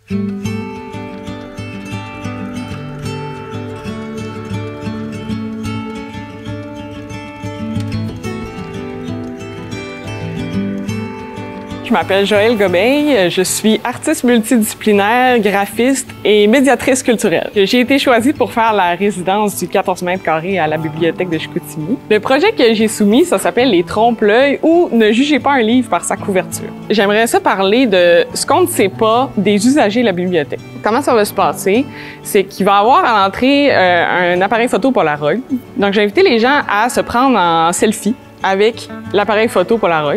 Je m'appelle Joëlle Gobeil, je suis artiste multidisciplinaire, graphiste et médiatrice culturelle. J'ai été choisie pour faire la résidence du 14 mètres carrés à la bibliothèque de Chicoutimi. Le projet que j'ai soumis, ça s'appelle Les Trompe-l'œil ou Ne jugez pas un livre par sa couverture. J'aimerais ça parler de ce qu'on ne sait pas des usagers de la bibliothèque. Comment ça va se passer? C'est qu'il va y avoir à l'entrée un appareil photo Polaroid. Donc j'ai invité les gens à se prendre en selfie avec l'appareil photo Polaroid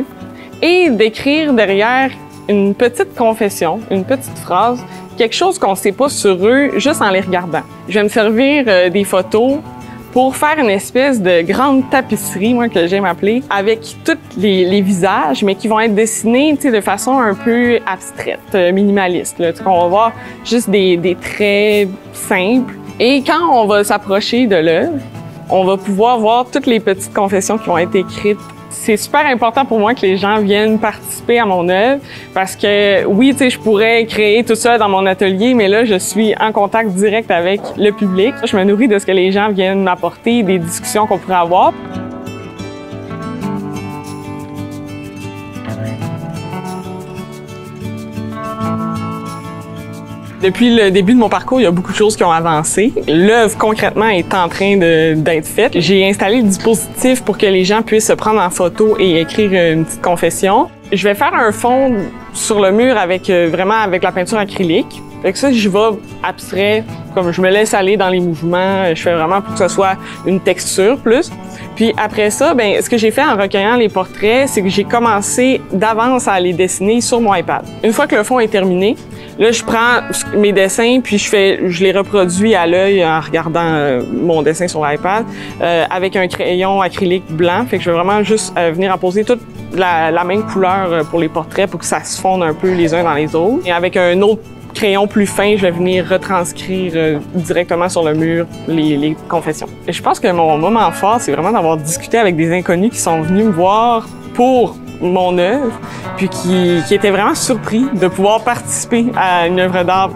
et d'écrire derrière une petite confession, une petite phrase, quelque chose qu'on ne sait pas sur eux juste en les regardant. Je vais me servir des photos pour faire une espèce de grande tapisserie, moi, que j'aime appeler, avec tous les visages, mais qui vont être dessinés de façon un peu abstraite, minimaliste. Là. On va voir juste des traits simples. Et quand on va s'approcher de l'œuvre, on va pouvoir voir toutes les petites confessions qui vont être écrites. C'est super important pour moi que les gens viennent participer à mon œuvre parce que oui, tu sais, je pourrais créer tout ça dans mon atelier, mais là, je suis en contact direct avec le public. Je me nourris de ce que les gens viennent m'apporter, des discussions qu'on pourrait avoir. Depuis le début de mon parcours, il y a beaucoup de choses qui ont avancé. L'œuvre, concrètement, est en train d'être faite. J'ai installé le dispositif pour que les gens puissent se prendre en photo et écrire une petite confession. Je vais faire un fond sur le mur avec la peinture acrylique. Fait que ça, j'y vais abstrait, comme je me laisse aller dans les mouvements. Je fais vraiment pour que ce soit une texture plus. Puis après ça, ben ce que j'ai fait en recueillant les portraits, c'est que j'ai commencé d'avance à les dessiner sur mon iPad. Une fois que le fond est terminé, là, je prends mes dessins puis je les reproduis à l'œil en regardant mon dessin sur l'iPad avec un crayon acrylique blanc. Fait que je vais vraiment juste venir apposer toute la même couleur pour les portraits pour que ça se fonde un peu les uns dans les autres. Et avec un autre crayon plus fin, je vais venir retranscrire directement sur le mur les confessions. Et je pense que mon moment fort, c'est vraiment d'avoir discuté avec des inconnus qui sont venus me voir pour mon œuvre, puis qui étaient vraiment surpris de pouvoir participer à une œuvre d'art.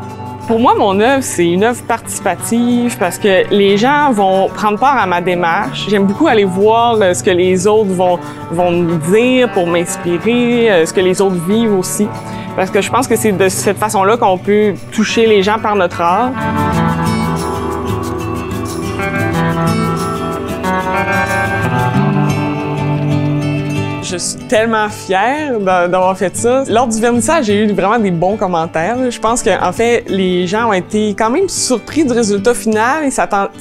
Pour moi, mon œuvre, c'est une œuvre participative parce que les gens vont prendre part à ma démarche. J'aime beaucoup aller voir ce que les autres vont me dire pour m'inspirer, ce que les autres vivent aussi. Parce que je pense que c'est de cette façon-là qu'on peut toucher les gens par notre art. Je suis tellement fière d'avoir fait ça. Lors du vernissage, j'ai eu vraiment des bons commentaires. Je pense qu'en fait, les gens ont été quand même surpris du résultat final.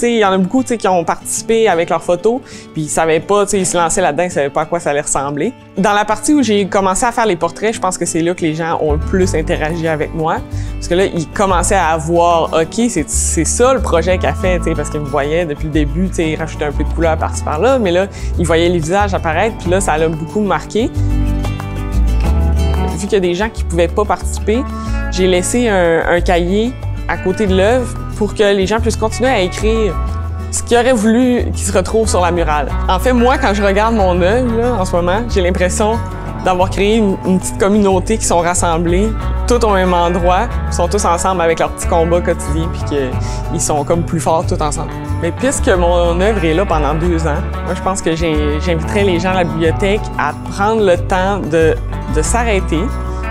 Il y en a beaucoup qui ont participé avec leurs photos, puis ils savaient pas, ils se lançaient là-dedans, ils savaient pas à quoi ça allait ressembler. Dans la partie où j'ai commencé à faire les portraits, je pense que c'est là que les gens ont le plus interagi avec moi. Parce que là, ils commençaient à voir, OK, c'est ça le projet qu'elle fait, parce qu'ils me voyaient depuis le début, ils rajoutaient un peu de couleur par-ci par-là, mais là, ils voyaient les visages apparaître, puis là, ça l'a beaucoup marqué. Vu qu'il y a des gens qui pouvaient pas participer, j'ai laissé un cahier à côté de l'œuvre pour que les gens puissent continuer à écrire ce qu'ils auraient voulu qu'ils se retrouvent sur la murale. En fait, moi, quand je regarde mon œuvre, là, en ce moment, j'ai l'impression d'avoir créé une petite communauté qui sont rassemblés, tous au même endroit, ils sont tous ensemble avec leurs petits combats quotidiens, puis qu'ils sont comme plus forts tous ensemble. Mais puisque mon œuvre est là pendant 2 ans, moi, je pense que j'inviterais les gens à la bibliothèque à prendre le temps de s'arrêter,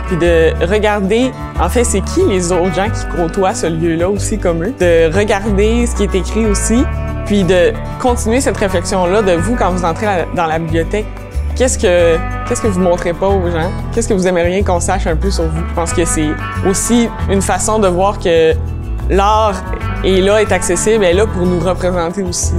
puis de regarder, en fait, c'est qui les autres gens qui côtoient ce lieu-là aussi comme eux, de regarder ce qui est écrit aussi, puis de continuer cette réflexion-là de vous, quand vous entrez dans la bibliothèque, qu'est-ce que vous montrez pas aux gens? Qu'est-ce que vous aimeriez qu'on sache un peu sur vous? Je pense que c'est aussi une façon de voir que l'art est là, est accessible, est là pour nous représenter aussi.